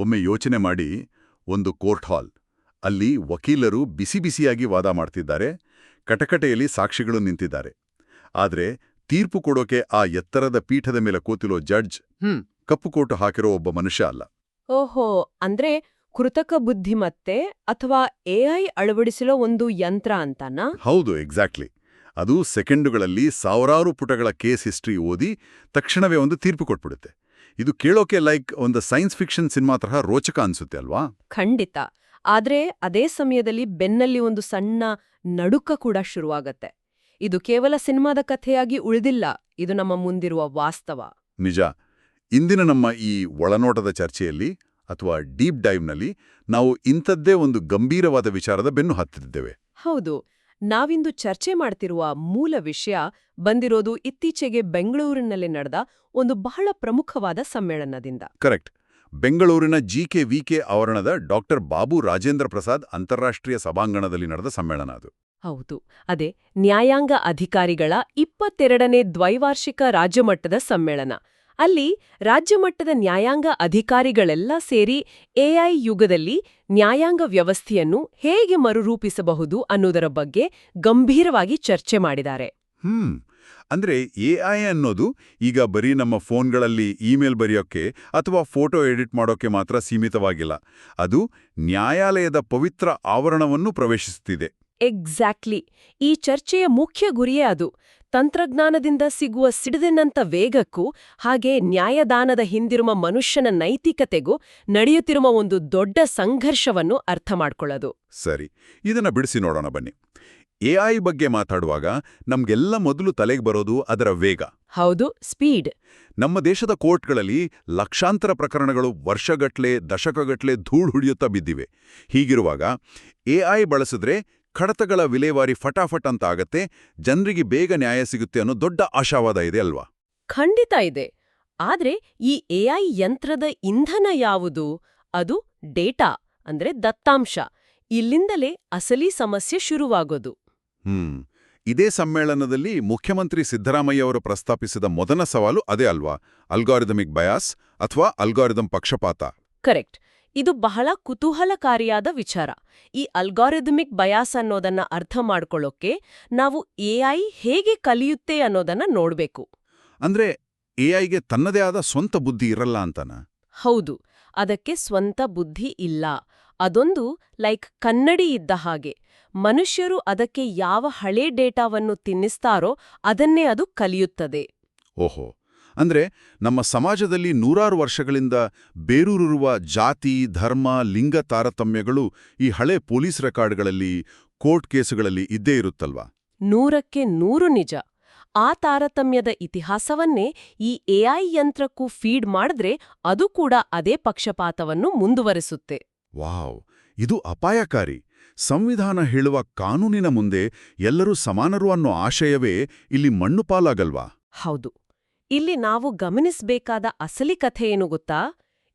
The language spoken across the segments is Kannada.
ಒಮ್ಮೆ ಯೋಚನೆ ಮಾಡಿ, ಒಂದು ಕೋರ್ಟ್ ಹಾಲ್, ಅಲ್ಲಿ ವಕೀಲರು ಬಿಸಿ ಬಿಸಿಯಾಗಿ ವಾದ ಮಾಡ್ತಿದ್ದಾರೆ, ಕಟಕಟೆಯಲ್ಲಿ ಸಾಕ್ಷಿಗಳು ನಿಂತಿದ್ದಾರೆ. ಆದ್ರೆ ತೀರ್ಪು ಕೊಡೋಕೆ ಆ ಎತ್ತರದ ಪೀಠದ ಮೇಲೆ ಕೂತಿರೋ ಜಡ್ಜ್ ಕಪ್ಪು ಕೋಟು ಹಾಕಿರೋ ಒಬ್ಬ ಮನುಷ್ಯ ಅಲ್ಲ. ಓಹೋ, ಅಂದ್ರೆ ಕೃತಕ ಬುದ್ಧಿಮತ್ತೆ ಅಥವಾ ಎಐ ಅಳವಡಿಸಿರೋ ಒಂದು ಯಂತ್ರ ಅಂತನಾ? ಹೌದು, ಎಕ್ಸಾಕ್ಟ್ಲಿ. ಅದು ಸೆಕೆಂಡುಗಳಲ್ಲಿ ಸಾವಿರಾರು ಪುಟಗಳ ಕೇಸ್ ಹಿಸ್ಟ್ರಿ ಓದಿ ತಕ್ಷಣವೇ ಒಂದು ತೀರ್ಪು ಕೊಟ್ಬಿಡುತ್ತೆ. ಇದು ಕೇಳೋಕೆ ಒಂದು ಸೈನ್ಸ್ ಫಿಕ್ಷನ್ ಸಿನಿಮಾ ತರಹ ರೋಚಕ ಅನ್ಸುತ್ತೆ ಅಲ್ವಾ? ಖಂಡಿತ. ಆದ್ರೆ ಅದೇ ಸಮಯದಲ್ಲಿ ಬೆನ್ನಲ್ಲಿ ಒಂದು ಸಣ್ಣ ನಡುಕ ಕೂಡ ಶುರುವಾಗತ್ತೆ. ಇದು ಕೇವಲ ಸಿನಿಮಾದ ಕಥೆಯಾಗಿ ಉಳಿದಿಲ್ಲ, ಇದು ನಮ್ಮ ಮುಂದಿರುವ ವಾಸ್ತವ. ನಿಜ. ಇಂದಿನ ನಮ್ಮ ಈ ಒಳನೋಟದ ಚರ್ಚೆಯಲ್ಲಿ ಅಥವಾ ಡೀಪ್ ಡೈವ್ನಲ್ಲಿ ನಾವು ಇಂಥದ್ದೇ ಒಂದು ಗಂಭೀರವಾದ ವಿಚಾರದ ಬೆನ್ನು ಹತ್ತಿದ್ದೇವೆ. ಹೌದು, ನಾವಿಂದು ಚರ್ಚೆ ಮಾಡ್ತಿರುವ ಮೂಲ ವಿಷಯ ಬಂದಿರೋದು ಇತ್ತೀಚೆಗೆ ಬೆಂಗಳೂರಿನಲ್ಲಿ ನಡೆದ ಒಂದು ಬಹಳ ಪ್ರಮುಖವಾದ ಸಮ್ಮೇಳನದಿಂದ. ಕರೆಕ್ಟ್. ಬೆಂಗಳೂರಿನ GKVK ಆವರಣದ ಡಾಕ್ಟರ್ ಬಾಬು ರಾಜೇಂದ್ರ ಪ್ರಸಾದ್ ಅಂತಾರಾಷ್ಟ್ರೀಯ ಸಭಾಂಗಣದಲ್ಲಿ ನಡೆದ ಸಮ್ಮೇಳನ ಅದು. ಹೌದು, ಅದೇ ನ್ಯಾಯಾಂಗ ಅಧಿಕಾರಿಗಳ 22ನೇ ದ್ವೈವಾರ್ಷಿಕ ರಾಜ್ಯಮಟ್ಟದ ಸಮ್ಮೇಳನ. ಅಲ್ಲಿ ರಾಜ್ಯಮಟ್ಟದ ನ್ಯಾಯಾಂಗ ಅಧಿಕಾರಿಗಳೆಲ್ಲ ಸೇರಿ ಎಐ ಯುಗದಲ್ಲಿ ನ್ಯಾಯಾಂಗ ವ್ಯವಸ್ಥೆಯನ್ನು ಹೇಗೆ ಮರುರೂಪಿಸಬಹುದು ಅನ್ನೋದರ ಬಗ್ಗೆ ಗಂಭೀರವಾಗಿ ಚರ್ಚೆ ಮಾಡಿದ್ದಾರೆ. ಅಂದ್ರೆ ಎಐ ಅನ್ನೋದು ಈಗ ಬರೀ ನಮ್ಮ ಫೋನ್ಗಳಲ್ಲಿ ಇಮೇಲ್ ಬರೆಯೋಕೆ ಅಥವಾ ಫೋಟೋ ಎಡಿಟ್ ಮಾಡೋಕೆ ಮಾತ್ರ ಸೀಮಿತವಾಗಿಲ್ಲ. ಅದು ನ್ಯಾಯಾಲಯದ ಪವಿತ್ರ ಆವರಣವನ್ನು ಪ್ರವೇಶಿಸುತ್ತಿದೆ. ಎಕ್ಸಾಕ್ಟ್ಲಿ. ಈ ಚರ್ಚೆಯ ಮುಖ್ಯ ಗುರಿಯೇ ಅದು. ತಂತ್ರಜ್ಞಾನದಿಂದ ಸಿಗುವ ಸಿಡಿದಿನಂಥ ವೇಗಕ್ಕೂ ಹಾಗೆ ನ್ಯಾಯದಾನದ ಹಿಂದಿರುವ ಮನುಷ್ಯನ ನೈತಿಕತೆಗೂ ನಡೆಯುತ್ತಿರುವ ಒಂದು ದೊಡ್ಡ ಸಂಘರ್ಷವನ್ನು ಅರ್ಥ ಮಾಡ್ಕೊಳ್ಳೋದು. ಸರಿ, ಇದನ್ನ ಬಿಡಿಸಿ ನೋಡೋಣ ಬನ್ನಿ. ಎಐ ಬಗ್ಗೆ ಮಾತಾಡುವಾಗ ನಮ್ಗೆಲ್ಲ ಮೊದಲು ತಲೆಗೆ ಬರೋದು ಅದರ ವೇಗ. ಹೌದು, ಸ್ಪೀಡ್. ನಮ್ಮ ದೇಶದ ಕೋರ್ಟ್ಗಳಲ್ಲಿ ಲಕ್ಷಾಂತರ ಪ್ರಕರಣಗಳು ವರ್ಷಗಟ್ಲೆ ದಶಕಗಟ್ಲೆ ಧೂಳು ಹಿಡಿಯುತ್ತಾ ಬಿದ್ದಿವೆ. ಹೀಗಿರುವಾಗ ಎಐ ಬಳಸಿದ್ರೆ ಕಡತಗಳ ವಿಲೇವಾರಿ ಫಟಾಫಟ್ ಅಂತ ಆಗತ್ತೆ, ಜನರಿಗೆ ಬೇಗ ನ್ಯಾಯ ಸಿಗುತ್ತೆ ಅನ್ನೋ ದೊಡ್ಡ ಆಶಾವಾದ ಇದೆ ಅಲ್ವಾ? ಖಂಡಿತ ಇದೆ. ಆದ್ರೆ ಈ ಎಐ ಯಂತ್ರದ ಇಂಧನ ಯಾವುದು? ಅದು ಡೇಟಾ, ಅಂದ್ರೆ ದತ್ತಾಂಶ. ಇಲ್ಲಿಂದಲೇ ಅಸಲಿ ಸಮಸ್ಯೆ ಶುರುವಾಗೋದು. ಇದೇ ಸಮ್ಮೇಳನದಲ್ಲಿ ಮುಖ್ಯಮಂತ್ರಿ ಸಿದ್ದರಾಮಯ್ಯ ಅವರು ಪ್ರಸ್ತಾಪಿಸಿದ ಮೊದಲ ಸವಾಲು ಅದೇ ಅಲ್ವಾ? ಅಲ್ಗಾರಿದಮಿಕ್ ಬಯಾಸ್ ಅಥವಾ ಅಲ್ಗಾರಿದಮ್ ಪಕ್ಷಪಾತ. ಕರೆಕ್ಟ್. ಇದು ಬಹಳ ಕುತೂಹಲಕಾರಿಯಾದ ವಿಚಾರ. ಈ ಅಲ್ಗಾರಿದಮಿಕ್ ಬಯಾಸ್ ಅನ್ನೋದನ್ನ ಅರ್ಥ ಮಾಡ್ಕೊಳ್ಳೋಕೆ ನಾವು ಎಐ ಹೇಗೆ ಕಲಿಯುತ್ತೆ ಅನ್ನೋದನ್ನ ನೋಡ್ಬೇಕು. ಅಂದ್ರೆ ಎಐಗೆ ತನ್ನದೇ ಆದ ಸ್ವಂತ ಬುದ್ಧಿ ಇರಲ್ಲ ಅಂತನ? ಹೌದು, ಅದಕ್ಕೆ ಸ್ವಂತ ಬುದ್ಧಿ ಇಲ್ಲ. ಅದೊಂದು ಕನ್ನಡಿ ಇದ್ದ ಹಾಗೆ. ಮನುಷ್ಯರು ಅದಕ್ಕೆ ಯಾವ ಹಳೇ ಡೇಟಾವನ್ನು ತಿನ್ನಿಸ್ತಾರೋ ಅದನ್ನೇ ಅದು ಕಲಿಯುತ್ತದೆ. ಓಹೋ, ಅಂದ್ರೆ ನಮ್ಮ ಸಮಾಜದಲ್ಲಿ ನೂರಾರು ವರ್ಷಗಳಿಂದ ಬೇರೂರಿರುವ ಜಾತಿ, ಧರ್ಮ, ಲಿಂಗ ತಾರತಮ್ಯಗಳು ಈ ಹಳೆ ಪೊಲೀಸ್ ರೆಕಾರ್ಡ್ಗಳಲ್ಲಿ, ಕೋರ್ಟ್ ಕೇಸುಗಳಲ್ಲಿ ಇದ್ದೇ ಇರುತ್ತಲ್ವಾ? 100ಕ್ಕೆ 100 ನಿಜ. ಆ ತಾರತಮ್ಯದ ಇತಿಹಾಸವನ್ನೇ ಈ ಎಐ ಯಂತ್ರಕ್ಕೂ ಫೀಡ್ ಮಾಡಿದ್ರೆ ಅದು ಕೂಡ ಅದೇ ಪಕ್ಷಪಾತವನ್ನು ಮುಂದುವರಿಸುತ್ತೆ. ವಾವ್, ಇದು ಅಪಾಯಕಾರಿ. ಸಂವಿಧಾನ ಹೇಳುವ ಕಾನೂನಿನ ಮುಂದೆ ಎಲ್ಲರೂ ಸಮಾನರು ಅನ್ನೋ ಆಶಯವೇ ಇಲ್ಲಿ ಮಣ್ಣುಪಾಲಾಗಲ್ವಾ? ಹೌದು. ಇಲ್ಲಿ ನಾವು ಗಮನಿಸಬೇಕಾದ ಅಸಲಿ ಕಥೆ ಏನು ಗೊತ್ತಾ?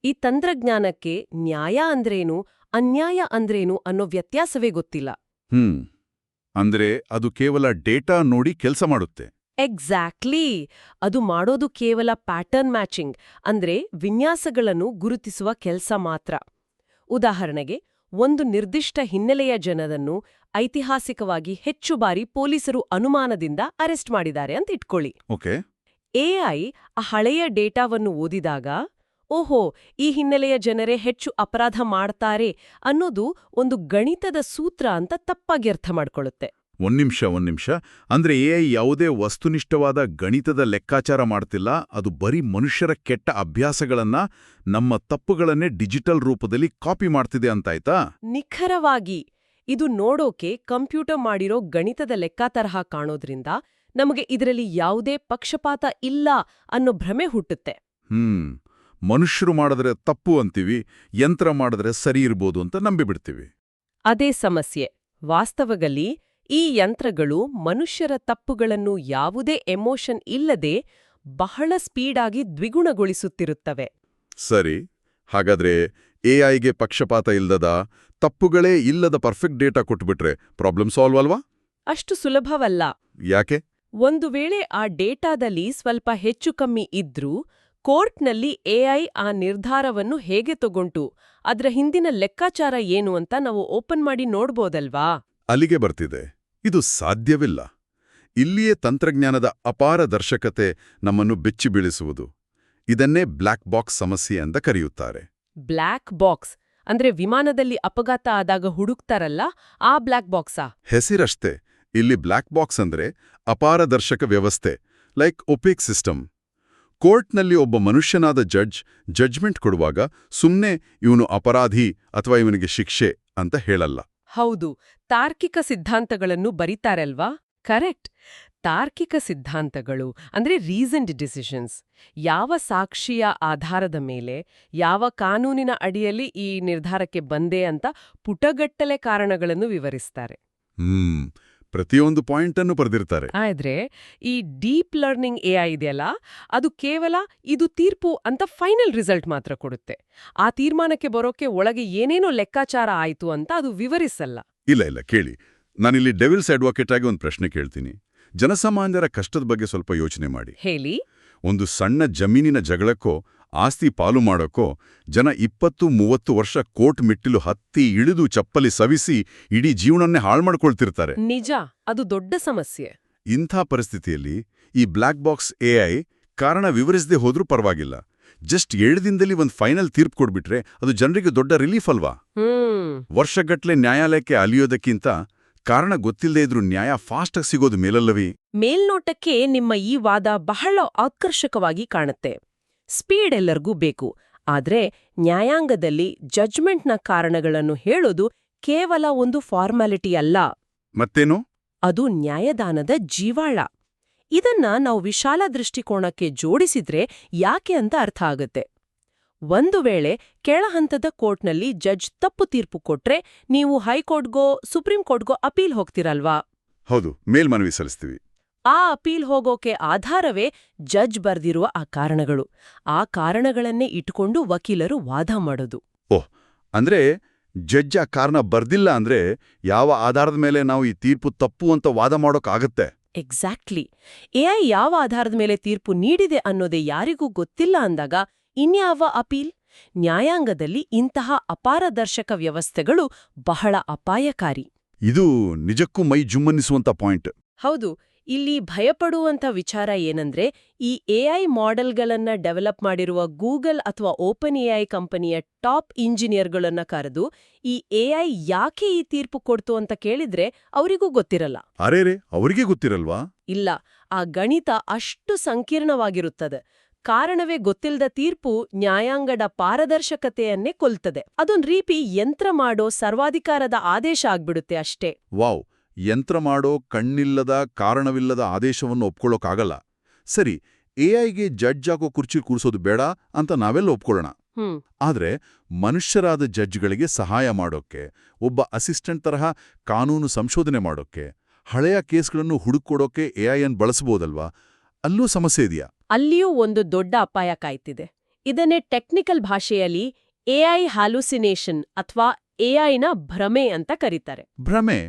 ಈ ತಂತ್ರಜ್ಞಾನಕ್ಕೆ ನ್ಯಾಯ ಅಂದ್ರೇನು, ಅನ್ಯಾಯ ಅಂದ್ರೇನು ಅನ್ನೋ ವ್ಯತ್ಯಾಸವೇ ಗೊತ್ತಿಲ್ಲ. ಅಂದ್ರೆ ಅದು ಕೇವಲ ಡೇಟಾ ನೋಡಿ ಕೆಲಸ ಮಾಡುತ್ತೆ. ಎಕ್ಸಾಕ್ಟ್ಲಿ. ಅದು ಮಾಡೋದು ಕೇವಲ ಪ್ಯಾಟರ್ನ್ ಮ್ಯಾಚಿಂಗ್, ಅಂದ್ರೆ ವಿನ್ಯಾಸಗಳನ್ನು ಗುರುತಿಸುವ ಕೆಲಸ ಮಾತ್ರ. ಉದಾಹರಣೆಗೆ, ಒಂದು ನಿರ್ದಿಷ್ಟ ಹಿನ್ನೆಲೆಯ ಜನರನ್ನು ಐತಿಹಾಸಿಕವಾಗಿ ಹೆಚ್ಚು ಬಾರಿ ಪೊಲೀಸರು ಅನುಮಾನದಿಂದ ಅರೆಸ್ಟ್ ಮಾಡಿದ್ದಾರೆ ಅಂತ ಇಟ್ಕೊಳ್ಳಿ. ಓಕೆ. ಎಐ ಆ ಹಳೆಯ ಡೇಟಾವನ್ನು ಓದಿದಾಗ, ಓಹೋ, ಈ ಹಿನ್ನೆಲೆಯ ಜನರೇ ಹೆಚ್ಚು ಅಪರಾಧ ಮಾಡ್ತಾರೆ ಅನ್ನೋದು ಒಂದು ಗಣಿತದ ಸೂತ್ರ ಅಂತ ತಪ್ಪಾಗಿ ಅರ್ಥ ಮಾಡ್ಕೊಳ್ಳುತ್ತೆ. ಒಂದ್ ನಿಮಿಷ. ಅಂದ್ರೆ ಎಐ ಯಾವುದೇ ವಸ್ತುನಿಷ್ಠವಾದ ಗಣಿತದ ಲೆಕ್ಕಾಚಾರ ಮಾಡ್ತಿಲ್ಲ, ಅದು ಬರೀ ಮನುಷ್ಯರ ಕೆಟ್ಟ ಅಭ್ಯಾಸಗಳನ್ನ, ನಮ್ಮ ತಪ್ಪುಗಳನ್ನೇ ಡಿಜಿಟಲ್ ರೂಪದಲ್ಲಿ ಕಾಪಿ ಮಾಡ್ತಿದೆ ಅಂತಾಯ್ತಾ? ನಿಖರವಾಗಿ. ಇದು ನೋಡೋಕೆ ಕಂಪ್ಯೂಟರ್ ಮಾಡಿರೋ ಗಣಿತದ ಲೆಕ್ಕ ತರಹ ಕಾಣೋದ್ರಿಂದ ನಮಗೆ ಇದರಲ್ಲಿ ಯಾವುದೇ ಪಕ್ಷಪಾತ ಇಲ್ಲ ಅನ್ನೋ ಭ್ರಮೆ ಹುಟ್ಟುತ್ತೆ. ಮನುಷ್ಯರು ಮಾಡಿದ್ರೆ ತಪ್ಪು ಅಂತೀವಿ, ಯಂತ್ರ ಮಾಡಿದ್ರೆ ಸರಿ ಇರ್ಬೋದು ಅಂತ ನಂಬಿಬಿಡ್ತೀವಿ. ಅದೇ ಸಮಸ್ಯೆ. ವಾಸ್ತವದಲ್ಲಿ ಈ ಯಂತ್ರಗಳು ಮನುಷ್ಯರ ತಪ್ಪುಗಳನ್ನು ಯಾವುದೇ ಎಮೋಷನ್ ಇಲ್ಲದೆ ಬಹಳ ಸ್ಪೀಡಾಗಿ ದ್ವಿಗುಣಗೊಳಿಸುತ್ತಿರುತ್ತವೆ. ಸರಿ, ಹಾಗಾದ್ರೆ ಎಐಗೆ ಪಕ್ಷಪಾತ ಇಲ್ಲದ, ತಪ್ಪುಗಳೇ ಇಲ್ಲದ ಪರ್ಫೆಕ್ಟ್ ಡೇಟಾ ಕೊಟ್ಬಿಟ್ರೆ ಪ್ರಾಬ್ಲಮ್ ಸಾಲ್ವ್ ಅಲ್ವಾ? ಅಷ್ಟು ಸುಲಭವಲ್ಲ. ಯಾಕೆ? ಒಂದು ವೇಳೆ ಆ ಡೇಟಾದಲ್ಲಿ ಸ್ವಲ್ಪ ಹೆಚ್ಚು ಕಮ್ಮಿ ಇದ್ರೂ ಕೋರ್ಟ್ನಲ್ಲಿ ಎಐ ಆ ನಿರ್ಧಾರವನ್ನು ಹೇಗೆ ತಗೊಂಡು ಅದರ ಹಿಂದಿನ ಲೆಕ್ಕಾಚಾರ ಏನು ಅಂತ ನಾವು ಓಪನ್ ಮಾಡಿ ನೋಡ್ಬೋದಲ್ವಾ? ಅಲ್ಲಿಗೆ ಬರ್ತಿದೆ. ಇದು ಸಾಧ್ಯವಿಲ್ಲ. ಇಲ್ಲಿಯೇ ತಂತ್ರಜ್ಞಾನದ ಅಪಾರದರ್ಶಕತೆ ನಮ್ಮನ್ನು ಬೆಚ್ಚಿ ಬೀಳಿಸುವುದು. ಇದನ್ನೇ ಬ್ಲ್ಯಾಕ್ ಬಾಕ್ಸ್ ಸಮಸ್ಯೆ ಅಂತ ಕರೆಯುತ್ತಾರೆ. ಬ್ಲ್ಯಾಕ್ ಬಾಕ್ಸ್ ಅಂದ್ರೆ ವಿಮಾನದಲ್ಲಿ ಅಪಘಾತ ಆದಾಗ ಹುಡುಕ್ತಾರಲ್ಲ, ಆ ಬ್ಲ್ಯಾಕ್ ಬಾಕ್ಸಾ? ಹೆಸರಷ್ಟೇ. ಇಲ್ಲಿ ಬ್ಲ್ಯಾಕ್ ಬಾಕ್ಸ್ ಅಂದ್ರೆ ಅಪಾರದರ್ಶಕ ವ್ಯವಸ್ಥೆ, ಲೈಕ್ ಒಪೇಕ್ ಸಿಸ್ಟಮ್. ಕೋರ್ಟ್ನಲ್ಲಿ ಒಬ್ಬ ಮನುಷ್ಯನಾದ ಜಡ್ಜ್ಮೆಂಟ್ ಕೊಡುವಾಗ ಸುಮ್ನೆ ಇವನು ಅಪರಾಧಿ ಅಥವಾ ಇವನಿಗೆ ಶಿಕ್ಷೆ ಅಂತ ಹೇಳಲ್ಲ. ಹೌದು, ತಾರ್ಕಿಕ ಸಿದ್ಧಾಂತಗಳನ್ನು ಬರೀತಾರಲ್ವಾ? ಕರೆಕ್ಟ್. ತಾರ್ಕಿಕ ಸಿದ್ಧಾಂತಗಳು ಅಂದ್ರೆ ರೀಸನ್ಡ್ ಡಿಸಿಷನ್ಸ್. ಯಾವ ಸಾಕ್ಷಿಯ ಆಧಾರದ ಮೇಲೆ, ಯಾವ ಕಾನೂನಿನ ಅಡಿಯಲ್ಲಿ ಈ ನಿರ್ಧಾರಕ್ಕೆ ಬಂದೆ ಅಂತ ಪುಟಗಟ್ಟಲೆ ಕಾರಣಗಳನ್ನು ವಿವರಿಸ್ತಾರೆ. ಪ್ರತಿಯೊಂದು ಪಾಯಿಂಟ್ ಅನ್ನು ಬರೆದಿರ್ತಾರೆ. ಆದ್ರೆ ಈ ಡೀಪ್ ಲರ್ನಿಂಗ್ ಎಐ ಇದೆಯಲ್ಲ, ಅದು ಕೇವಲ ಇದು ತೀರ್ಪು ಅಂತ ಫೈನಲ್ ರಿಸಲ್ಟ್ ಮಾತ್ರ ಕೊಡುತ್ತೆ. ಆ ತೀರ್ಮಾನಕ್ಕೆ ಬರೋಕೆ ಒಳಗೆ ಏನೇನೋ ಲೆಕ್ಕಾಚಾರ ಆಯ್ತು ಅಂತ ಅದು ವಿವರಿಸಲ್ಲ. ಇಲ್ಲ ಕೇಳಿ, ನಾನಿಲ್ಲಿ ಡೆವಿಲ್ಸ್ ಅಡ್ವೊಕೇಟ್ ಆಗಿ ಒಂದು ಪ್ರಶ್ನೆ ಕೇಳ್ತೀನಿ. ಜನಸಾಮಾನ್ಯರ ಕಷ್ಟದ ಬಗ್ಗೆ ಸ್ವಲ್ಪ ಯೋಚನೆ ಮಾಡಿ. ಹೇಳಿ. ಒಂದು ಸಣ್ಣ ಜಮೀನಿನ ಜಗಳಕ್ಕೋ ಆಸ್ತಿ ಪಾಲು ಮಾಡೋಕ್ಕೋ ಜನ 20-30 ವರ್ಷ ಕೋರ್ಟ್ ಮೆಟ್ಟಿಲು ಹತ್ತಿ ಇಳಿದು ಚಪ್ಪಲಿ ಸವಿಸಿ ಇಡೀ ಜೀವನನ್ನೇ ಹಾಳು ಮಾಡ್ಕೊಳ್ತಿರ್ತಾರೆ. ನಿಜ, ಅದು ದೊಡ್ಡ ಸಮಸ್ಯೆ. ಇಂಥ ಪರಿಸ್ಥಿತಿಯಲ್ಲಿ ಈ ಬ್ಲ್ಯಾಕ್ ಬಾಕ್ಸ್ ಎಐ ಕಾರಣ ವಿವರಿಸದೆ ಹೋದ್ರೂ ಪರವಾಗಿಲ್ಲ. ಜಸ್ಟ್ 7 ದಿನದಲ್ಲಿ ಒಂದು ಫೈನಲ್ ತೀರ್ಪು ಕೊಡ್ಬಿಟ್ರೆ ಅದು ಜನರಿಗೆ ದೊಡ್ಡ ರಿಲೀಫ್ ಅಲ್ವಾ? ವರ್ಷಗಟ್ಲೆ ನ್ಯಾಯಾಲಯಕ್ಕೆ ಅಲಿಯೋದಕ್ಕಿಂತ ಕಾರಣ ಗೊತ್ತಿಲ್ಲದೆ ಇದ್ರೂ ನ್ಯಾಯ ಫಾಸ್ಟಾಗಿ ಸಿಗೋದು ಮೇಲಲ್ಲವೇ? ಮೇಲ್ನೋಟಕ್ಕೆ ನಿಮ್ಮ ಈ ವಾದ ಬಹಳ ಆಕರ್ಷಕವಾಗಿ ಕಾಣುತ್ತೆ. ಸ್ಪೀಡ್ ಎಲ್ಲರಿಗೂ ಬೇಕು. ಆದ್ರೆ ನ್ಯಾಯಾಂಗದಲ್ಲಿ ಜಡ್ಜ್ಮೆಂಟ್ನ ಕಾರಣಗಳನ್ನು ಹೇಳೋದು ಕೇವಲ ಒಂದು ಫಾರ್ಮಾಲಿಟಿ ಅಲ್ಲ. ಮತ್ತೇನು? ಅದು ನ್ಯಾಯದಾನದ ಜೀವಾಳ. ಇದನ್ನ ನಾವು ವಿಶಾಲ ದೃಷ್ಟಿಕೋನಕ್ಕೆ ಜೋಡಿಸಿದ್ರೆ ಯಾಕೆ ಅಂತ ಅರ್ಥ ಆಗುತ್ತೆ. ಒಂದು ವೇಳೆ ಕೆಳಹಂತದ ಕೋರ್ಟ್ನಲ್ಲಿ ಜಡ್ಜ್ ತಪ್ಪು ತೀರ್ಪು ಕೊಟ್ರೆ ನೀವು ಹೈಕೋರ್ಟ್ಗೋ ಸುಪ್ರೀಂ ಕೋರ್ಟ್ಗೋ ಅಪೀಲ್ ಹೋಗ್ತಿರಲ್ವಾ? ಹೌದು, ಮೇಲ್ಮನವಿ ಸಲ್ಲಿಸ್ತೀವಿ. ಆ ಅಪೀಲ್ ಹೋಗೋಕೆ ಆಧಾರವೇ ಜಡ್ಜ್ ಬರ್ದಿರುವ ಆ ಕಾರಣಗಳು. ಆ ಕಾರಣಗಳನ್ನೇ ಇಟ್ಕೊಂಡು ವಕೀಲರು ವಾದ ಮಾಡೋದು. ಓಹ್, ಅಂದ್ರೆ ಜಡ್ಜ್ ಆ ಕಾರಣ ಬರ್ದಿಲ್ಲ ಅಂದ್ರೆ ಯಾವ ಆಧಾರದ ಮೇಲೆ ನಾವು ಈ ತೀರ್ಪು ತಪ್ಪು ಅಂತ ವಾದ ಮಾಡೋಕ್ಕಾಗತ್ತೆ? ಎಕ್ಸಾಕ್ಟ್ಲಿ. ಎಐ ಯಾವ ಆಧಾರದ ಮೇಲೆ ತೀರ್ಪು ನೀಡಿದೆ ಅನ್ನೋದೇ ಯಾರಿಗೂ ಗೊತ್ತಿಲ್ಲ ಅಂದಾಗ ಇನ್ಯಾವ ಅಪೀಲ್? ನ್ಯಾಯಾಂಗದಲ್ಲಿ ಇಂತಹ ಅಪಾರದರ್ಶಕ ವ್ಯವಸ್ಥೆಗಳು ಬಹಳ ಅಪಾಯಕಾರಿ. ಇದು ನಿಜಕ್ಕೂ ಮೈ ಜುಮ್ಮನ್ನಿಸುವಂತ ಪಾಯಿಂಟ್. ಹೌದು. ಇಲ್ಲಿ ಭಯಪಡುವಂಥ ವಿಚಾರ ಏನಂದ್ರೆ, ಈ ಎಐ ಮಾಡೆಲ್ಗಳನ್ನ ಡೆವಲಪ್ ಮಾಡಿರುವ ಗೂಗಲ್ ಅಥವಾ ಓಪನ್ ಎಐ ಕಂಪನಿಯ ಟಾಪ್ ಇಂಜಿನಿಯರ್ಗಳನ್ನ ಕರೆದು ಈ ಎಐ ಯಾಕೆ ಈ ತೀರ್ಪು ಕೊಡ್ತು ಅಂತ ಕೇಳಿದ್ರೆ ಅವರಿಗೂ ಗೊತ್ತಿರಲ್ಲ. ಅರೇರೆ, ಅವರಿಗೆ ಗೊತ್ತಿರಲ್ವಾ? ಇಲ್ಲ, ಆ ಗಣಿತ ಅಷ್ಟು ಸಂಕೀರ್ಣವಾಗಿರುತ್ತದೆ. ಕಾರಣವೇ ಗೊತ್ತಿಲ್ಲದ ತೀರ್ಪು ನ್ಯಾಯಾಂಗದ ಪಾರದರ್ಶಕತೆಯನ್ನೇ ಕೊಲ್ತದೆ. ಅದೊಂದ್ ರೀತಿ ಯಂತ್ರ ಮಾಡೋ ಸರ್ವಾಧಿಕಾರದ ಆದೇಶ ಆಗ್ಬಿಡುತ್ತೆ ಅಷ್ಟೇ. ವಾವ್, ಯಂತ್ರ ಮಾಡೋ ಕಣ್ಣಿಲ್ಲದ ಕಾರಣವಿಲ್ಲದ ಆದೇಶವನ್ನು ಒಪ್ಕೊಳ್ಳೋಕ್ಕಾಗಲ್ಲ. ಸರಿ, ಎಐಗೆ ಜಡ್ಜ್ ಆಗೋ ಕುರ್ಚಿ ಕೂರಿಸೋದು ಬೇಡ ಅಂತ ನಾವೆಲ್ಲ ಒಪ್ಕೊಳ್ಳೋಣ. ಆದ್ರೆ ಮನುಷ್ಯರಾದ ಜಡ್ಜ್ಗಳಿಗೆ ಸಹಾಯ ಮಾಡೋಕ್ಕೆ, ಒಬ್ಬ ಅಸಿಸ್ಟೆಂಟ್ ತರಹ ಕಾನೂನು ಸಂಶೋಧನೆ ಮಾಡೋಕ್ಕೆ, ಹಳೆಯ ಕೇಸ್ಗಳನ್ನು ಹುಡುಕೊಡೋಕೆ ಎಐಯನ್ನು ಬಳಸಬಹುದಲ್ವಾ? ಅಲ್ಲೂ ಸಮಸ್ಯೆ ಇದೆಯಾ? ಅಲ್ಲಿಯೂ ಒಂದು ದೊಡ್ಡ ಅಪಾಯ ಕಾಯ್ತಿದೆ. ಇದನ್ನೇ ಟೆಕ್ನಿಕಲ್ ಭಾಷೆಯಲ್ಲಿ ಎಐ ಹ್ಯಾಲುಸಿನೇಷನ್ ಅಥವಾ ಎಐನ ಭ್ರಮೆ ಅಂತ ಕರೀತಾರೆ. ಭ್ರಮೆ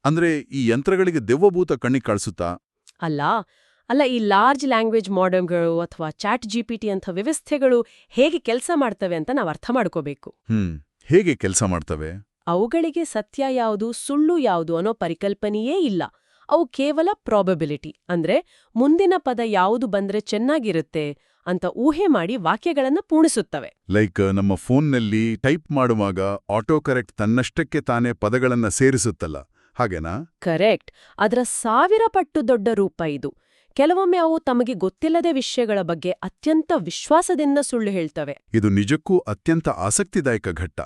ಅಂದ್ರೆ ಈ ಯಂತ್ರಗಳಿಗೆ ದೆವ್ವಭೂತ ಕಣ್ಣಿಗೆ ಕಾಣಿಸುತ್ತಾ? ಅಲ್ಲ, ಈ ಲಾರ್ಜ್ ಲ್ಯಾಂಗ್ವೇಜ್ ಮಾಡೆಲ್ಗಳು ಅಥವಾ ಚಾಟ್ ಜಿಪಿಟಿ ಅಂಥ ವ್ಯವಸ್ಥೆಗಳು ಹೇಗೆ ಕೆಲಸ ಮಾಡ್ತವೆ ಅಂತ ನಾವು ಅರ್ಥ ಮಾಡ್ಕೋಬೇಕು. ಹೇಗೆ ಕೆಲಸ ಮಾಡ್ತವೆ? ಅವುಗಳಿಗೆ ಸತ್ಯ ಯಾವುದು ಸುಳ್ಳು ಯಾವುದು ಅನ್ನೋ ಪರಿಕಲ್ಪನೆಯೇ ಇಲ್ಲ. ಅವು ಕೇವಲ ಪ್ರಾಬಬಿಲಿಟಿ ಅಂದ್ರೆ ಮುಂದಿನ ಪದ ಯಾವುದು ಬಂದ್ರೆ ಚೆನ್ನಾಗಿರುತ್ತೆ ಅಂತ ಊಹೆ ಮಾಡಿ ವಾಕ್ಯಗಳನ್ನ ಪೂರ್ಣಿಸುತ್ತವೆ. ಲೈಕ್ ನಮ್ಮ ಫೋನ್ನಲ್ಲಿ ಟೈಪ್ ಮಾಡುವಾಗ ಆಟೋ ಕರೆಕ್ಟ್ ತನ್ನಷ್ಟಕ್ಕೆ ತಾನೇ ಪದಗಳನ್ನ ಸೇರಿಸುತ್ತಲ್ಲ, ಹಾಗೇನಾ? ಕರೆಕ್ಟ್. ಅದರ 1000 ಪಟ್ಟು ದೊಡ್ಡ ರೂಪ ಇದು. ಕೆಲವೊಮ್ಮೆ ಅವು ತಮಗೆ ಗೊತ್ತಿಲ್ಲದ ವಿಷಯಗಳ ಬಗ್ಗೆ ಅತ್ಯಂತ ವಿಶ್ವಾಸದಿಂದ ಸುಳ್ಳು ಹೇಳ್ತವೆ. ಇದು ನಿಜಕ್ಕೂ ಅತ್ಯಂತ ಆಸಕ್ತಿದಾಯಕ ಘಟ್ಟ.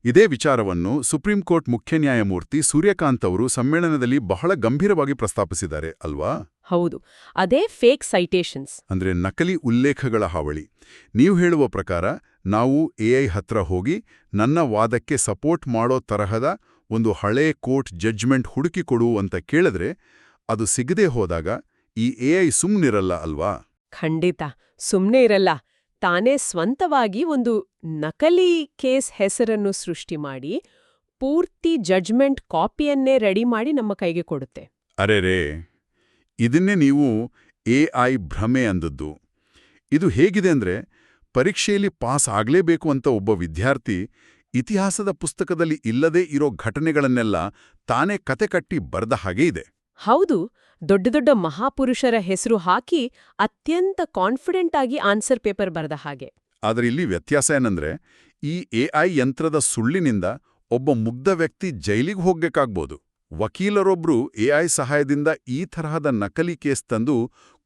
ಇದೇ ವಿಚಾರವನ್ನು ಸುಪ್ರೀಂ ಕೋರ್ಟ್ ಮುಖ್ಯ ನ್ಯಾಯಮೂರ್ತಿ ಸೂರ್ಯಕಾಂತ್ ಅವರು ಸಮ್ಮೇಳನದಲ್ಲಿ ಬಹಳ ಗಂಭೀರವಾಗಿ ಪ್ರಸ್ತಾಪಿಸಿದ್ದಾರೆ ಅಲ್ವಾ? ಹೌದು, ಅದೇ ಫೇಕ್ ಸೈಟೇಷನ್ಸ್ ಅಂದ್ರೆ ನಕಲಿ ಉಲ್ಲೇಖಗಳ ಹಾವಳಿ. ನೀವು ಹೇಳುವ ಪ್ರಕಾರ ನಾವು ಎಐ ಹತ್ರ ಹೋಗಿ ನನ್ನ ವಾದಕ್ಕೆ ಸಪೋರ್ಟ್ ಮಾಡೋ ತರಹದ ಒಂದು ಹಳೇ ಕೋರ್ಟ್ ಜಡ್ಜ್ಮೆಂಟ್ ಹುಡುಕಿಕೊಡು ಅಂತ ಕೇಳಿದ್ರೆ ಅದು ಸಿಗದೆ ಹೋದಾಗ ಈ ಎಐ ಸುಮ್ನಿರಲ್ಲ ಅಲ್ವಾ? ಖಂಡಿತ ಸುಮ್ನೆ ಇರಲ್ಲ. ತಾನೇ ಸ್ವಂತವಾಗಿ ಒಂದು ನಕಲಿ ಕೇಸ್ ಹೆಸರನ್ನು ಸೃಷ್ಟಿ ಮಾಡಿ ಪೂರ್ತಿ ಜಡ್ಜ್ಮೆಂಟ್ ಕಾಪಿಯನ್ನೇ ರೆಡಿ ಮಾಡಿ ನಮ್ಮ ಕೈಗೆ ಕೊಡುತ್ತೆ. ಅರೆರೇ, ಇದನ್ನೇ ನೀವು ಎಐ ಭ್ರಮೆ ಅಂದದ್ದು. ಇದು ಹೇಗಿದೆ ಅಂದ್ರೆ ಪರೀಕ್ಷೆಯಲ್ಲಿ ಪಾಸ್ ಆಗ್ಲೇಬೇಕು ಅಂತ ಒಬ್ಬ ವಿದ್ಯಾರ್ಥಿ ಇತಿಹಾಸದ ಪುಸ್ತಕದಲ್ಲಿ ಇಲ್ಲದೇ ಇರೋ ಘಟನೆಗಳನ್ನೆಲ್ಲ ತಾನೇ ಕತೆ ಕಟ್ಟಿ ಬರ್ದ ಹಾಗೆ ಇದೆ. ಹೌದು, ದೊಡ್ಡ ದೊಡ್ಡ ಮಹಾಪುರುಷರ ಹೆಸರು ಹಾಕಿ ಅತ್ಯಂತ ಕಾನ್ಫಿಡೆಂಟ್ ಆಗಿ ಆನ್ಸರ್ ಪೇಪರ್ ಬರೆದ ಹಾಗೆ. ಆದರೆ ಇಲ್ಲಿ ವ್ಯತ್ಯಾಸ ಏನಂದ್ರೆ ಈ ಎಐ ಯಂತ್ರದ ಸುಳ್ಳಿನಿಂದ ಒಬ್ಬ ಮುಗ್ಧ ವ್ಯಕ್ತಿ ಜೈಲಿಗೆ ಹೋಗ್ಬೇಕಾಗ್ಬೋದು. ವಕೀಲರೊಬ್ರು ಎಐ ಸಹಾಯದಿಂದ ಈ ತರಹದ ನಕಲಿ ಕೇಸ್ ತಂದು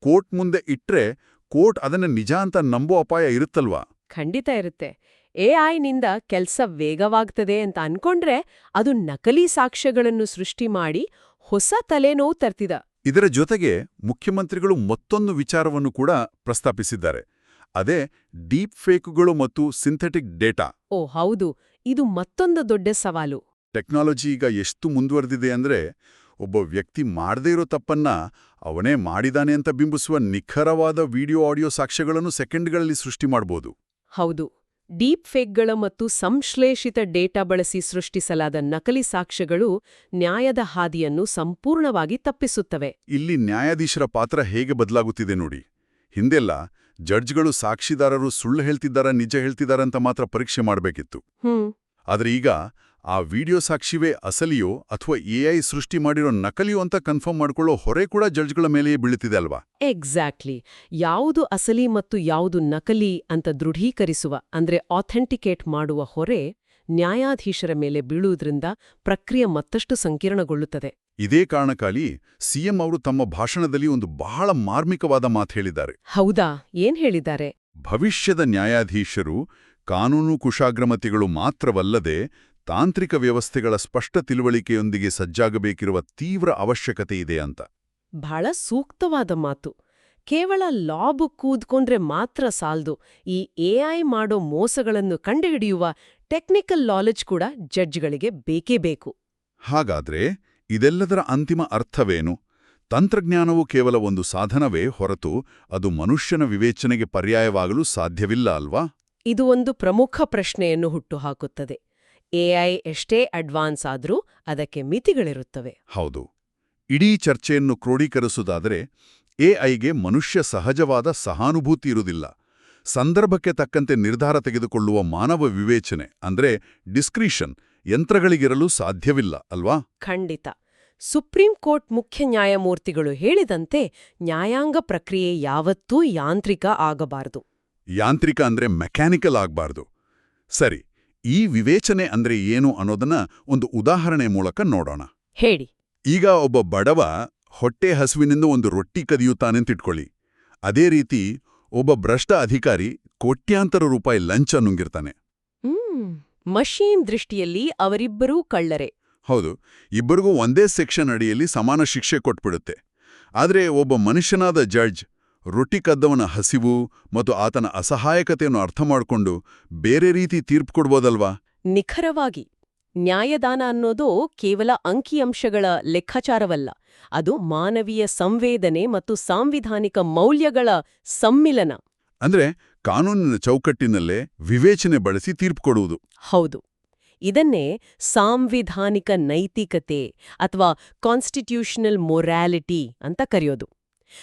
ಕೋರ್ಟ್ ಮುಂದೆ ಇಟ್ರೆ ಕೋರ್ಟ್ ಅದನ್ನ ನಿಜ ಅಂತ ನಂಬೋ ಅಪಾಯ ಇರುತ್ತಲ್ವಾ? ಖಂಡಿತ ಇರುತ್ತೆ. ಎಐನಿಂದ ಕೆಲ್ಸ ವೇಗವಾಗ್ತದೆ ಅಂತ ಅನ್ಕೊಂಡ್ರೆ ಅದು ನಕಲಿ ಸಾಕ್ಷ್ಯಗಳನ್ನು ಸೃಷ್ಟಿ ಮಾಡಿ ಹೊಸ ತಲೆನೋವು ತರ್ತಿದ. ಇದರ ಜೊತೆಗೆ ಮುಖ್ಯಮಂತ್ರಿಗಳು ಮತ್ತೊಂದು ವಿಚಾರವನ್ನು ಕೂಡ ಪ್ರಸ್ತಾಪಿಸಿದ್ದಾರೆ. ಅದೇ ಡೀಪ್ ಫೇಕ್ಗಳು ಮತ್ತು ಸಿಂಥೆಟಿಕ್ ಡೇಟಾ. ಓ ಹೌದು, ಇದು ಮತ್ತೊಂದು ದೊಡ್ಡ ಸವಾಲು. ಟೆಕ್ನಾಲಜಿ ಈಗ ಎಷ್ಟು ಮುಂದುವರೆದಿದೆ ಅಂದ್ರೆ ಒಬ್ಬ ವ್ಯಕ್ತಿ ಮಾಡದೇ ಇರೋ ತಪ್ಪನ್ನ ಅವನೇ ಮಾಡಿದಾನೆ ಅಂತ ಬಿಂಬಿಸುವ ನಿಖರವಾದ ವಿಡಿಯೋ ಆಡಿಯೋ ಸಾಕ್ಷ್ಯಗಳನ್ನು ಸೆಕೆಂಡ್ಗಳಲ್ಲಿ ಸೃಷ್ಟಿ ಮಾಡಬಹುದು. ಹೌದು, ಡೀಪ್ ಫೇಕ್ಗಳ ಮತ್ತು ಸಂಶ್ಲೇಷಿತ ಡೇಟಾ ಬಳಸಿ ಸೃಷ್ಟಿಸಲಾದ ನಕಲಿ ಸಾಕ್ಷ್ಯಗಳು ನ್ಯಾಯದ ಹಾದಿಯನ್ನು ಸಂಪೂರ್ಣವಾಗಿ ತಪ್ಪಿಸುತ್ತವೆ. ಇಲ್ಲಿ ನ್ಯಾಯಾಧೀಶರ ಪಾತ್ರ ಹೇಗೆ ಬದಲಾಗುತ್ತಿದೆ ನೋಡಿ. ಹಿಂದೆಲ್ಲ ಜಡ್ಜ್ಗಳು ಸಾಕ್ಷಿದಾರರು ಸುಳ್ಳು ಹೇಳ್ತಿದ್ದಾರಾ ನಿಜ ಹೇಳ್ತಿದ್ದಾರಂತ ಮಾತ್ರ ಪರೀಕ್ಷೆ ಮಾಡಬೇಕಿತ್ತು. ಆದರೆ ಈಗ ಆ ವಿಡಿಯೋ ಸಾಕ್ಷಿವೇ ಅಸಲಿಯೋ ಅಥವಾ ಎಐ ಸೃಷ್ಟಿ ಮಾಡಿರೋ ನಕಲಿಯೋ ಅಂತ ಕನ್ಫರ್ಮ್ ಮಾಡ್ಕೊಳ್ಳೋ ಹೊರೆ ಕೂಡ ಜಡ್ಜ್ಗಳ ಮೇಲೆಯೇ ಬೀಳುತ್ತಿದೆ ಅಲ್ವಾ? ಎಕ್ಸಾಕ್ಟ್ಲಿ. ಯಾವುದು ಅಸಲಿ ಮತ್ತು ಯಾವುದು ನಕಲಿ ಅಂತ ದೃಢೀಕರಿಸುವ ಅಂದ್ರೆ ಆಥೆಂಟಿಕೇಟ್ ಮಾಡುವ ಹೊರೆ ನ್ಯಾಯಾಧೀಶರ ಮೇಲೆ ಬೀಳುವುದರಿಂದ ಪ್ರಕ್ರಿಯೆ ಮತ್ತಷ್ಟು ಸಂಕೀರ್ಣಗೊಳ್ಳುತ್ತದೆ. ಇದೇ ಕಾರಣಕ್ಕಾಗಿ ಸಿಎಂ ಅವರು ತಮ್ಮ ಭಾಷಣದಲ್ಲಿ ಒಂದು ಬಹಳ ಮಾರ್ಮಿಕವಾದ ಮಾತು ಹೇಳಿದ್ದಾರೆ. ಹೌದಾ? ಏನ್ ಹೇಳಿದ್ದಾರೆ? ಭವಿಷ್ಯದ ನ್ಯಾಯಾಧೀಶರು ಕಾನೂನು ಕುಶಾಗ್ರಮತಿಗಳು ಮಾತ್ರವಲ್ಲದೆ ತಾಂತ್ರಿಕ ವ್ಯವಸ್ಥೆಗಳ ಸ್ಪಷ್ಟ ತಿಳುವಳಿಕೆಯೊಂದಿಗೆ ಸಜ್ಜಾಗಬೇಕಿರುವ ತೀವ್ರ ಅವಶ್ಯಕತೆ ಇದೆ ಅಂತ. ಬಹಳ ಸೂಕ್ತವಾದ ಮಾತು. ಕೇವಲ ಲಾ ಬುಕ್ ಕೂದ್ಕೊಂಡ್ರೆ ಮಾತ್ರ ಸಾಲ್ದು. ಈ ಎಐ ಮಾಡೋ ಮೋಸಗಳನ್ನು ಕಂಡುಹಿಡಿಯುವ ಟೆಕ್ನಿಕಲ್ ನಾಲೆಡ್ಜ್ ಕೂಡ ಜಡ್ಜ್ಗಳಿಗೆ ಬೇಕೇ ಬೇಕು. ಹಾಗಾದ್ರೆ ಇದೆಲ್ಲದರ ಅಂತಿಮ ಅರ್ಥವೇನು? ತಂತ್ರಜ್ಞಾನವು ಕೇವಲ ಒಂದು ಸಾಧನವೇ ಹೊರತು ಅದು ಮನುಷ್ಯನ ವಿವೇಚನೆಗೆ ಪರ್ಯಾಯವಾಗಲು ಸಾಧ್ಯವಿಲ್ಲ ಅಲ್ವಾ? ಇದು ಒಂದು ಪ್ರಮುಖ ಪ್ರಶ್ನೆಯನ್ನು ಹುಟ್ಟುಹಾಕುತ್ತದೆ. ಎಐ ಎಷ್ಟೇ ಅಡ್ವಾನ್ಸ್ ಆದ್ರೂ ಅದಕ್ಕೆ ಮಿತಿಗಳಿರುತ್ತವೆ. ಹೌದು. ಇಡೀ ಚರ್ಚೆಯನ್ನು ಕ್ರೋಢೀಕರಿಸುವುದಾದರೆ ಎಐಗೆ ಮನುಷ್ಯ ಸಹಜವಾದ ಸಹಾನುಭೂತಿ ಇರುವುದಿಲ್ಲ. ಸಂದರ್ಭಕ್ಕೆ ತಕ್ಕಂತೆ ನಿರ್ಧಾರ ತೆಗೆದುಕೊಳ್ಳುವ ಮಾನವ ವಿವೇಚನೆ ಅಂದ್ರೆ ಡಿಸ್ಕ್ರಿಷನ್ ಯಂತ್ರಗಳಿಗಿರಲು ಸಾಧ್ಯವಿಲ್ಲ ಅಲ್ವಾ? ಖಂಡಿತ. ಸುಪ್ರೀಂ ಕೋರ್ಟ್ ಮುಖ್ಯ ನ್ಯಾಯಮೂರ್ತಿಗಳು ಹೇಳಿದಂತೆ ನ್ಯಾಯಾಂಗ ಪ್ರಕ್ರಿಯೆ ಯಾವತ್ತೂ ಯಾಂತ್ರಿಕ ಆಗಬಾರದು. ಯಾಂತ್ರಿಕ ಅಂದ್ರೆ ಮೆಕ್ಯಾನಿಕಲ್ ಆಗ್ಬಾರ್ದು. ಸರಿ, ಈ ವಿವೇಚನೆ ಅಂದ್ರೆ ಏನು ಅನ್ನೋದನ್ನ ಒಂದು ಉದಾಹರಣೆ ಮೂಲಕ ನೋಡೋಣ. ಹೇಳಿ. ಈಗ ಒಬ್ಬ ಬಡವ ಹೊಟ್ಟೆ ಹಸುವಿನಿಂದ ಒಂದು ರೊಟ್ಟಿ ಕದಿಯುತ್ತಾನೆಂತಿಟ್ಕೊಳ್ಳಿ. ಅದೇ ರೀತಿ ಒಬ್ಬ ಭ್ರಷ್ಟ ಅಧಿಕಾರಿ ಕೋಟ್ಯಾಂತರ ರೂಪಾಯಿ ಲಂಚ ನುಂಗಿರ್ತಾನೆ. ಮಷೀನ್ ದೃಷ್ಟಿಯಲ್ಲಿ ಅವರಿಬ್ಬರೂ ಕಳ್ಳರೆ. ಹೌದು, ಇಬ್ಬರಿಗೂ ಒಂದೇ ಸೆಕ್ಷನ್ ಅಡಿಯಲ್ಲಿ ಸಮಾನ ಶಿಕ್ಷೆ ಕೊಟ್ಬಿಡುತ್ತೆ. ಆದರೆ ಒಬ್ಬ ಮನುಷ್ಯನಾದ ಜಡ್ಜ್ ರೊಟ್ಟಿ ಕದ್ದವನ ಹಸಿವು ಮತ್ತು ಆತನ ಅಸಹಾಯಕತೆಯನ್ನು ಅರ್ಥ ಮಾಡಿಕೊಂಡು ಬೇರೆ ರೀತಿ ತೀರ್ಪು ಕೊಡ್ಬೋದಲ್ವಾ? ನಿಖರವಾಗಿ. ನ್ಯಾಯದಾನ ಅನ್ನೋದು ಕೇವಲ ಅಂಕಿಅಂಶಗಳ ಲೆಕ್ಕಾಚಾರವಲ್ಲ. ಅದು ಮಾನವೀಯ ಸಂವೇದನೆ ಮತ್ತು ಸಾಂವಿಧಾನಿಕ ಮೌಲ್ಯಗಳ ಸಮ್ಮಿಲನ. ಅಂದ್ರೆ ಕಾನೂನಿನ ಚೌಕಟ್ಟಿನಲ್ಲೇ ವಿವೇಚನೆ ಬಳಸಿ ತೀರ್ಪು ಕೊಡುವುದು. ಹೌದು. ಇದನ್ನೇ ಸಾಂವಿಧಾನಿಕ ನೈತಿಕತೆ ಅಥವಾ ಕಾನ್ಸ್ಟಿಟ್ಯೂಷನಲ್ ಮೊರಾಲಿಟಿ ಅಂತ ಕರೆಯೋದು.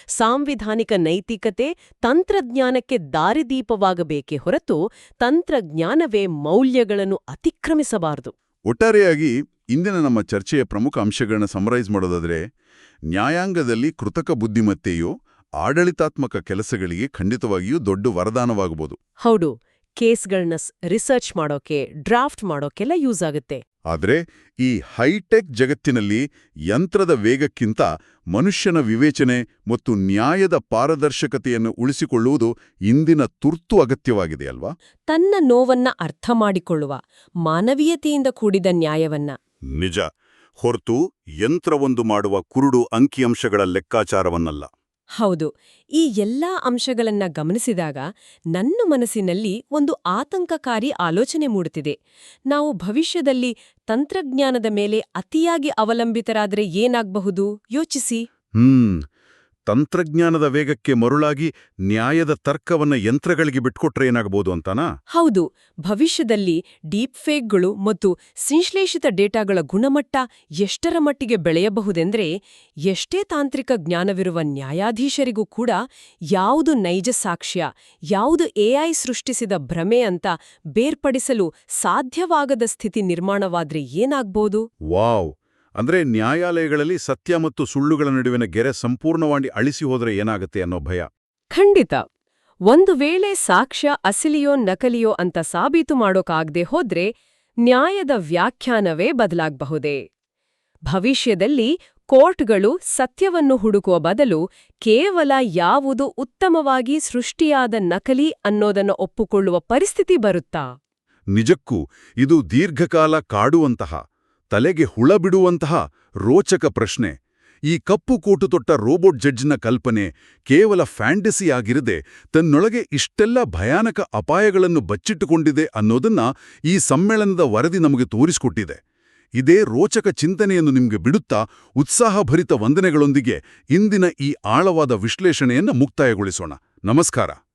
ಸಾಂವಿಧಾನಿಕ ನೈತಿಕತೆ ತಂತ್ರಜ್ಞಾನಕ್ಕೆ ದಾರಿದೀಪವಾಗಬೇಕೇ ಹೊರತು ತಂತ್ರಜ್ಞಾನವೇ ಮೌಲ್ಯಗಳನ್ನು ಅತಿಕ್ರಮಿಸಬಾರದು. ಒಟ್ಟಾರೆಯಾಗಿ ಇಂದಿನ ನಮ್ಮ ಚರ್ಚೆಯ ಪ್ರಮುಖ ಅಂಶಗಳನ್ನ ಸಮರೈಸ್ ಮಾಡೋದಾದ್ರೆ, ನ್ಯಾಯಾಂಗದಲ್ಲಿ ಕೃತಕ ಬುದ್ಧಿಮತ್ತೆಯು ಆಡಳಿತಾತ್ಮಕ ಕೆಲಸಗಳಿಗೆ ಖಂಡಿತವಾಗಿಯೂ ದೊಡ್ಡ ವರದಾನವಾಗಬಹುದು. ಹೌದು, ಕೇಸ್ಗಳನ್ನ ರಿಸರ್ಚ್ ಮಾಡೋಕೆ, ಡ್ರಾಫ್ಟ್ ಮಾಡೋಕೆಲ್ಲ ಯೂಸ್ ಆಗುತ್ತೆ. ಆದರೆ ಈ ಹೈಟೆಕ್ ಜಗತ್ತಿನಲ್ಲಿ ಯಂತ್ರದ ವೇಗಕ್ಕಿಂತ ಮನುಷ್ಯನ ವಿವೇಚನೆ ಮತ್ತು ನ್ಯಾಯದ ಪಾರದರ್ಶಕತೆಯನ್ನು ಉಳಿಸಿಕೊಳ್ಳುವುದು ಇಂದಿನ ತುರ್ತು ಅಗತ್ಯವಾಗಿದೆ ಅಲ್ವಾ? ತನ್ನ ನೋವನ್ನ ಅರ್ಥ ಮಾಡಿಕೊಳ್ಳುವ ಮಾನವೀಯತೆಯಿಂದ ಕೂಡಿದ ನ್ಯಾಯವನ್ನ. ನಿಜ. ಹೊರತು ಯಂತ್ರವೊಂದು ಮಾಡುವ ಕುರುಡು ಅಂಕಿಅಂಶಗಳ ಲೆಕ್ಕಾಚಾರವನ್ನಲ್ಲ. ಹೌದು. ಈ ಎಲ್ಲಾ ಅಂಶಗಳನ್ನ ಗಮನಿಸಿದಾಗ ನನ್ನ ಮನಸ್ಸಿನಲ್ಲಿ ಒಂದು ಆತಂಕಕಾರಿ ಆಲೋಚನೆ ಮೂಡುತ್ತಿದೆ. ನಾವು ಭವಿಷ್ಯದಲ್ಲಿ ತಂತ್ರಜ್ಞಾನದ ಮೇಲೆ ಅತಿಯಾಗಿ ಅವಲಂಬಿತರಾದ್ರೆ ಏನಾಗಬಹುದು ಯೋಚಿಸಿ. ತಂತ್ರಜ್ಞಾನದ ವೇಗಕ್ಕೆ ಮರುಳಾಗಿ ನ್ಯಾಯದ ತರ್ಕವನ್ನ ಯಂತ್ರಗಳಿಗೆ ಬಿಟ್ಕೊಟ್ರೆ ಏನಾಗಬಹುದು ಅಂತಾನಾ? ಹೌದು, ಭವಿಷ್ಯದಲ್ಲಿ ಡೀಪ್ಫೇಕ್ಗಳು ಮತ್ತು ಸಂಶ್ಲೇಷಿತ ಡೇಟಾಗಳ ಗುಣಮಟ್ಟ ಎಷ್ಟರ ಮಟ್ಟಿಗೆ ಬೆಳೆಯಬಹುದೆಂದ್ರೆ, ಎಷ್ಟೇ ತಾಂತ್ರಿಕ ಜ್ಞಾನವಿರುವ ನ್ಯಾಯಾಧೀಶರಿಗೂ ಕೂಡ ಯಾವುದು ನೈಜ ಸಾಕ್ಷ್ಯ, ಯಾವುದು ಎಐ ಸೃಷ್ಟಿಸಿದ ಭ್ರಮೆ ಅಂತ ಬೇರ್ಪಡಿಸಲು ಸಾಧ್ಯವಾಗದ ಸ್ಥಿತಿ ನಿರ್ಮಾಣವಾದ್ರೆ ಏನಾಗ್ಬೋದು? ವಾವ್! ಅಂದ್ರೆ ನ್ಯಾಯಾಲಯಗಳಲ್ಲಿ ಸತ್ಯ ಮತ್ತು ಸುಳ್ಳುಗಳ ನಡುವಿನ ಗೆರೆ ಸಂಪೂರ್ಣವಾಗಿ ಅಳಿಸಿ ಹೋದ್ರೆ ಏನಾಗುತ್ತೆ ಅನ್ನೋ ಭಯ. ಖಂಡಿತ. ಒಂದು ವೇಳೆ ಸಾಕ್ಷ್ಯ ಅಸಲಿಯೋ ನಕಲಿಯೋ ಅಂತ ಸಾಬೀತು ಮಾಡೋಕಾಗ್ದೇ ಹೋದ್ರೆ ನ್ಯಾಯದ ವ್ಯಾಖ್ಯಾನವೇ ಬದಲಾಗಬಹುದೇ? ಭವಿಷ್ಯದಲ್ಲಿ ಕೋರ್ಟ್ಗಳು ಸತ್ಯವನ್ನು ಹುಡುಕುವ ಬದಲು ಕೇವಲ ಯಾವುದು ಉತ್ತಮವಾಗಿ ಸೃಷ್ಟಿಯಾದ ನಕಲಿ ಅನ್ನೋದನ್ನು ಒಪ್ಪುಕೊಳ್ಳುವ ಪರಿಸ್ಥಿತಿ ಬರುತ್ತಾ? ನಿಜಕ್ಕೂ ಇದು ದೀರ್ಘಕಾಲ ಕಾಡುವಂತಹ, ತಲೆಗೆ ಹುಳ ಬಿಡುವಂತಹ ರೋಚಕ ಪ್ರಶ್ನೆ. ಈ ಕಪ್ಪು ಕೋಟು ತೊಟ್ಟ ರೋಬೋಟ್ ಜಡ್ಜ್ನ ಕಲ್ಪನೆ ಕೇವಲ ಫ್ಯಾಂಟಸಿ ಆಗಿರದೆ ತನ್ನೊಳಗೆ ಇಷ್ಟೆಲ್ಲ ಭಯಾನಕ ಅಪಾಯಗಳನ್ನು ಬಚ್ಚಿಟ್ಟುಕೊಂಡಿದೆ ಅನ್ನೋದನ್ನ ಈ ಸಮ್ಮೇಳನದ ವರದಿ ನಮಗೆ ತೋರಿಸಿಕೊಟ್ಟಿದೆ. ಇದೇ ರೋಚಕ ಚಿಂತನೆಯನ್ನು ನಿಮಗೆ ಬಿಡುತ್ತಾ ಉತ್ಸಾಹಭರಿತ ವಂದನೆಗಳೊಂದಿಗೆ ಇಂದಿನ ಈ ಆಳವಾದ ವಿಶ್ಲೇಷಣೆಯನ್ನು ಮುಕ್ತಾಯಗೊಳಿಸೋಣ. ನಮಸ್ಕಾರ.